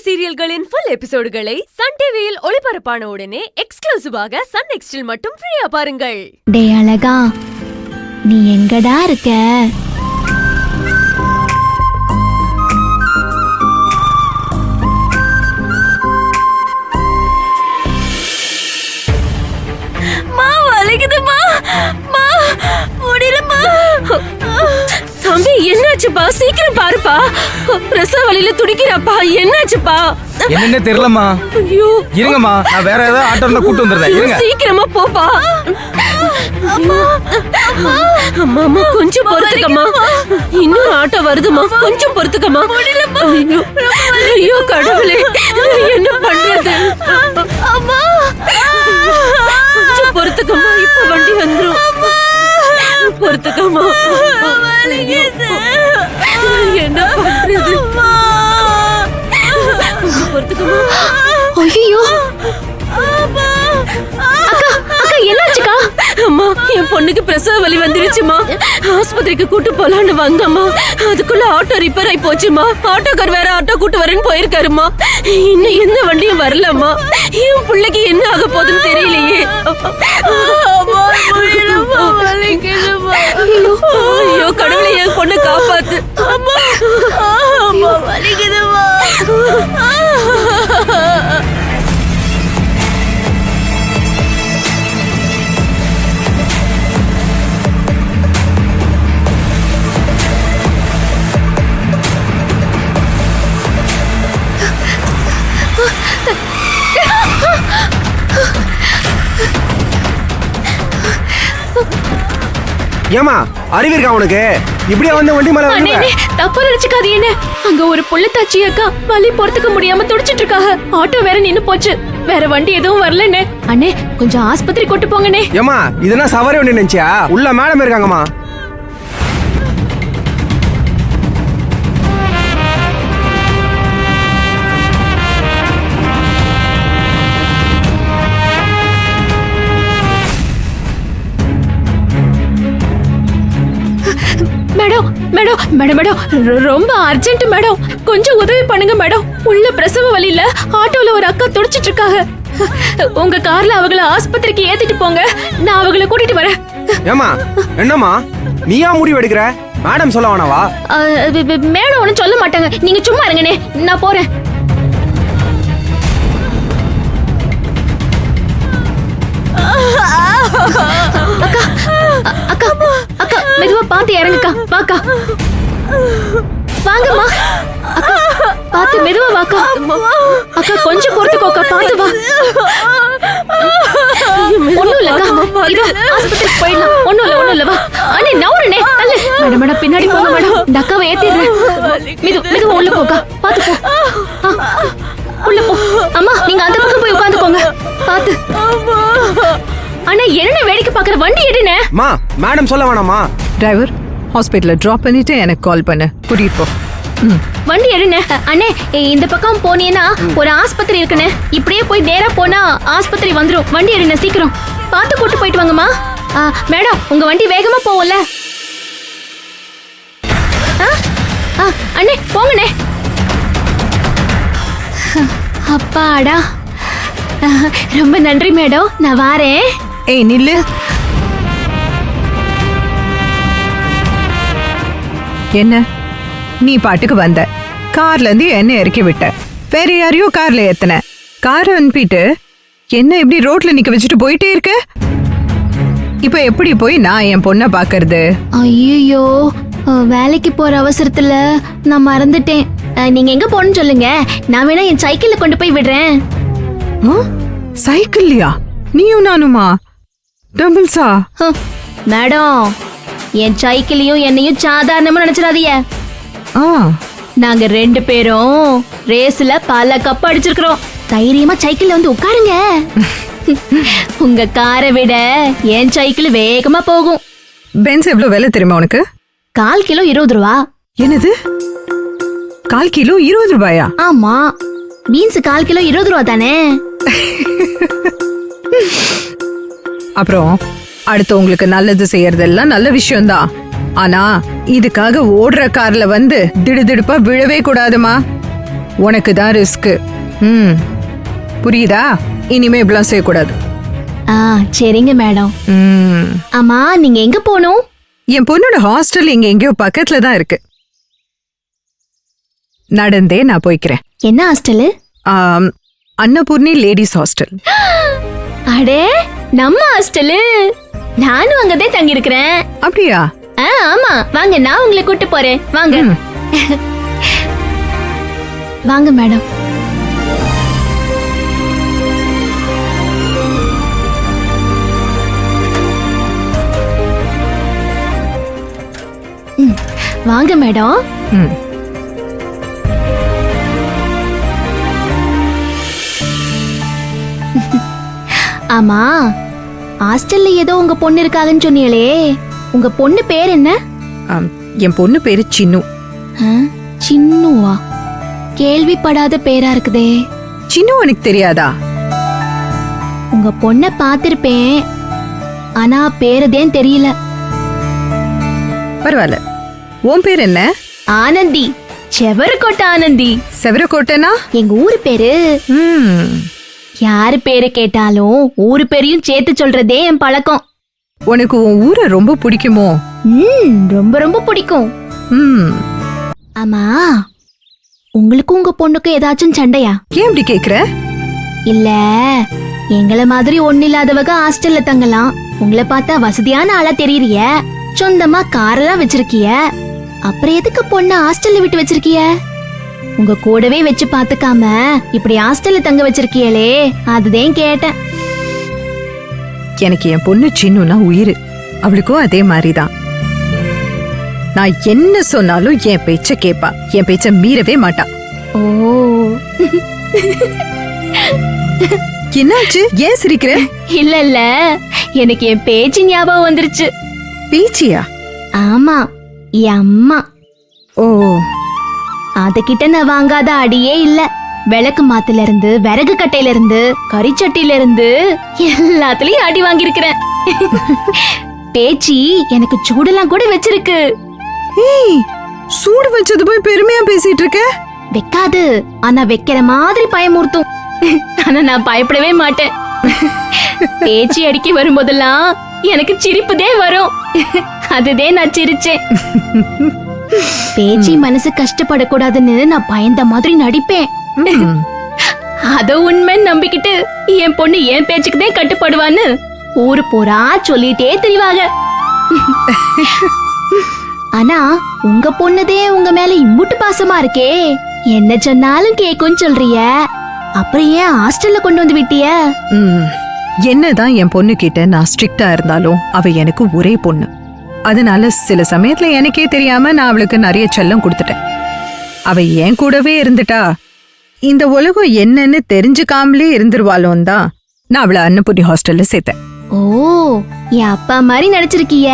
சீரியல்களின் full எபிசோடுகளை Sun டிவியில் ஒளிபரப்பான உடனே எக்ஸ்க்ளூசிவாக சன் நெக்ஸ்டில் மட்டும் ஃப்ரீயா பாருங்கள். டேய் அழகா, நீ எங்கடா இருக்க? மா வலிக்குதுமா, மா முடியலமா. தம்பி என்னாச்சுப்பா? சீக்கிரம் பாருப்பா, பிரசவ வலியில துடிக்கிறாப்பா. என்னாச்சுப்பா? என்னன்னே தெரியலம்மா. ஐயோ இருங்கம்மா, நான் வேற ஏதாவது ஆட்டோல கூட்டி வந்துடுறேன். இருங்க, சீக்கிரமா போப்பா. அம்மா அம்மா அம்மா கொஞ்சம் பொறுத்துக்கம்மா, இன்னொரு ஆட்டோ வருதுமா, கொஞ்சம் பொறுத்துக்கம்மா. ஐயோ ஐயோ கடவுளே, என்ன பண்றது? அம்மா கொஞ்சம் பொறுத்துக்கம்மா, இப்ப வண்டி வந்துரும். பொறுத்துக்கம்மா, என்ன பண்றது? கொஞ்சம் பொறுத்துக்கம்மா. ஐயோ அக்கா, அக்கா என்னாச்சுக்கா? அம்மா, என் பொண்ணுக்கு பிரசவ வலி வந்துருச்சுமா. ஆஸ்பத்திரிக்கு கூட்டு போலான்னு வந்தம்மா, அதுக்குள்ள ஆட்டோ ரிப்பேர் ஆயி போச்சுமா. ஆட்டோக்கார் வேற ஆட்டோ கூட்டு வரேன்னு போயிருக்காருமா. இன்னும் எந்த வண்டியும் வரலம்மா. என் பிள்ளைக்கு என்ன ஆக போகுதுன்னு தெரியலையே. ஐயோ கடவுளே, என் பொண்ணை காப்பாத்து. அம்மா அம்மா வலிக்குதுமா. ஏமா அறிவிருக்கா உனக்கு? இப்படியா வந்து வண்டி மேல அண்ணே, தப்பா நினைச்சுக்காது. என்ன அங்க ஒரு புள்ளத்தாச்சி அக்கா வலி பொறுத்துக்க முடியாம துடிச்சிட்டு இருக்காங்க. ஆட்டோ வேற நின்னு போச்சு, வேற வண்டி எதுவும் வரலன்னு. அண்ணே கொஞ்சம் ஆஸ்பத்திரி கூட்டு போங்கண்ணே. ஏமா இதெல்லாம் சவாரி வண்டி நினைச்சியா? உள்ள மேடம் இருக்காங்கம்மா. மேடம் மேடம் மேடம் மேடம், ரொம்ப அர்ஜென்ட் மேடம், கொஞ்சம் உதவி பண்ணுங்க மேடம். உள்ள பிரசவ வலியில ஆட்டோல ஒரு அக்கா துடிச்சிட்டு இருக்காங்க. உங்க கார்ல அவங்கள ஆஸ்பத்திரிக்கு ஏத்திட்டு போங்க, நான் அவங்கள கூட்டிட்டு வரேன். ஏமா என்னம்மா நீயா முடிவு எடுக்கிற? மேடம் சொல்ல வேணாவா? மேடம் ஒன்னும் சொல்ல மாட்டாங்க, நீங்க சும்மா இருங்கண்ணே, நான் போறேன். அக்கா அக்கா அக்கா, மெதுவா பாத்து இறங்குக்கா. வாக்கா, வாங்கம்மா. அக்கா பாத்து மெதுவா வாக்கா. அக்கா கொஞ்சம் பொறுத்துக்கோக்கா, பாத்து வா. ஒண்ணும் இல்லக்கா, இதோ ஆஸ்பத்திரிக்கு போயிடலாம். ஒண்ணும் இல்ல வா. அண்ணே நவுறனே, அல்ல மேடம் மேடம் பின்னாடி போங்க மேடம், இந்த அக்காவை ஏத்திடுறேன். மெதுவா உள்ள போக்கா, பாத்து போ. உள்ள போ. அம்மா நீங்க அந்த பக்கம் போய் உட்காந்துக்கோங்க, பாத்து. அண்ணா என்ன வேடிக்கை பாக்குற? வண்டி எடுனே. மா மேடம் சொல்ல வேணாமா? டிரைவர் ஹாஸ்பிட்டல்ல டிராப் பண்ணிட்டு எனக்கு கால் பண்ணு, கூட்டிட்டு போ. வண்டி எடுனே. அண்ணே இந்த பக்கம் போனீங்கன்னா ஒரு ஆஸ்பத்திரி இருக்குனே, இப்படியே போய் நேரா போனா ஆஸ்பத்திரி வந்துரும். வண்டி எடுனே, சீக்கிரம் பார்த்து கூட்டு போயிட்டு வாங்கம்மா. மேடம் உங்க வண்டி வேகமா போகும்ல? அண்ணே போங்கண்ணே. அப்பாடா, ரொம்ப நன்றி மேடம், நான் வாரேன். ஏய் நில்லு. என்ன நீ பாட்டுக்கு வந்த, கார்ல இருந்து என்ன இறக்கி விட்ட, வேற யாரையோ கார்ல ஏத்தன, காரை அனுப்பிட்டு என்ன இப்படி ரோட்ல நிக்க வச்சுட்டு போயிட்டே இருக்க? இப்ப எப்படி போய் நான் என் பொண்ணை பாக்குறது? ஐயோ, வேலைக்கு போற அவசரத்துல நான் மறந்துட்டேன். நீங்க எங்க போன்னு சொல்லுங்க, நான் வேணா என் சைக்கிள்ல கொண்டு போய் விடுறேன். சைக்கிள்லையா? நீயும் நானுமா? டம்பிள்ஸா? மேடம் என் சைக்கிளையும் என்னையும் சாதாரணமா நினைச்சிடாதீங்க. நாங்க 2 பேரும் ரேஸ்ல பல கப் அடிச்சிருக்கிறோம். தைரியமா சைக்கிள்ல வந்து உட்காருங்க. உங்க காரை விட என் சைக்கிள் வேகமா போகும். பென்ஸ் எவ்வளவு விலை தெரியுமா உனக்கு? 1/4 கிலோ 20 ரூபா. என்னது 1/4 கிலோ 20 ரூபாயா? ஆமா, பீன்ஸ் 1/4 கிலோ 20 ரூபா தானே. அப்புறம் அடுத்தவங்களுக்கு நல்லது செய்யறதெல்லாம் நல்ல விஷயம்தான். ஆனா இதுக்காக ஓடுற கார்ல வந்து திடுதிடுப்பா விழவே கூடாதுமா. உனக்கு தான் ரிஸ்க். ம், புரியுதா? இனிமே இப்படிலாம் செய்யக்கூடாது. சரிங்க மேடம். ம், ஆமா, நீங்க எங்க போகணும்? என் பொண்ணோட ஹாஸ்டல் இங்க எங்கேயோ பக்கத்துல தான் இருக்கு. நடந்தே நான் போய்க்கிறேன். என்ன ஹாஸ்டலு? Annapoorani ladies hostel. அடே, நம்ம ஹாஸ்டலு. நானும் அங்கதான் தங்கி இருக்கிறேன். அப்படியா? ஆமா, வாங்க, நான் உங்களை கூட்டு போறேன். வாங்க. ம். வாங்க மேடம். வாங்க மேடம். ம். ஆமா, ஹாஸ்டல்ல ஏதோ உங்க பொண்ணு இருக்காங்கன்னு சொன்னீங்களே, உங்க பொண்ணு பேர் என்ன? என் பொண்ணு பேரு சின்னு. சின்னுவா? கேள்விப்படாத பேரா இருக்குதே. சின்னு உனக்கு தெரியாதா? உங்க பொண்ண பாத்திருப்பேன், ஆனா பேருதேன் தெரியல. பரவாயில்ல. உன் பேர் என்ன? ஆனந்தி. செவரக்கோட்டை ஆனந்தி. செவரக்கோட்டைனா? எங்க ஊரு பேரு. ம். யாரு பேரு கேட்டாலும் ஊரு பேரையும் சேர்த்து சொல்றதே என் பழக்கம். உனக்கு உன் ஊரை ரொம்ப பிடிக்குமோ? ரொம்ப ரொம்ப பிடிக்கும். ம். ஆமா, உங்களுக்கும் உங்க பொண்ணுக்கும் ஏதாச்சும் சண்டையா? ஏன் இப்படி கேக்குற? இல்ல, எங்கள மாதிரி ஒண்ணு இல்லாதவங்க ஹாஸ்டல்ல தங்கலாம். உங்களை பார்த்தா வசதியான ஆளா தெரியறிய. சொந்தமா காரெல்லாம் வச்சிருக்கிய. அப்புறம் எதுக்கு பொண்ணு ஹாஸ்டல்ல விட்டு வச்சிருக்கிய? உங்க கூடவே வச்சு பாத்துக்காம இப்படி ஹாஸ்டல்ல தங்க வச்சிருக்கியலே, அதுதான் கேட்டேன். எனக்கு என் பொண்ணு சின்னுனா உயிர். அவளுக்கும் அதே மாதிரிதான். நான் என்ன சொன்னாலும் என் பேச்ச கேப்பா. என் பேச்ச மீறவே மாட்டா. ஓ, என்னாச்சு? ஏன் சிரிக்கிற? இல்ல இல்ல, எனக்கு என் பேச்சு ஞாபகம் வந்துருச்சு. பேச்சியா? ஆமா, என் அம்மா. ஓ, அதுகிட்ட நான் வாங்காத அடியே இல்ல. விளக்கு மாத்துல இருந்து, விறகு கட்டையில இருந்து, கறிச்சட்டில இருந்து எல்லாத்துலயும் அடி வாங்கியிருக்கிறேன். பேச்சி எனக்கு சூடெல்லாம் கூட வச்சிருக்கு. ஏய், சூடு வச்சது போய் பெருமையா பேசிட்டு இருக்க? வைக்காது, ஆனா வைக்கிற மாதிரி பயமுறுத்தும். ஆனா நான் பயப்படவே மாட்டேன். பேச்சி அடிக்க வரும்போதெல்லாம் எனக்கு சிரிப்புதே வரும். அதுதே நான் சிரிச்சேன். பேச்சி மனசு கஷ்டப்படக்கூடாதுன்னு நான் பயந்த மாதிரி நடிப்பேன். அத உண்மை நம்பிக்கிட்டு என் பொண்ணு என் பேச்சுக்குதான் கட்டுப்படுவான்னு ஊரு பூரா சொல்லிட்டே தெரிவாங்க. ஆனா உங்க பொண்ணுதே உங்க மேல இம்புட்டு பாசமா இருக்கே. என்ன சொன்னாலும் கேக்குன்னு சொல்றிய, அப்புறம் ஏன் ஹாஸ்டல்ல கொண்டு வந்து விட்டிய? என்னதான் என் பொண்ணு கிட்ட நான் ஸ்ட்ரிக்டா இருந்தாலும் அவ எனக்கு ஒரே பொண்ணு. அதனால சில சமயத்துல எனக்கே தெரியாம நான் அவளுக்கு நிறைய செல்லம் கொடுத்துட்டேன். அவ என் கூடவே இருந்துட்டா இந்த உலகம் என்னன்னு தெரிஞ்சுக்காமலே இருந்துருவாளோன்னு தான் நான் அவளை அன்னபூர்ணி ஹாஸ்டல்ல சேர்த்தேன். ஓ, என் அப்பா மாதிரி நினைச்சிருக்கிய.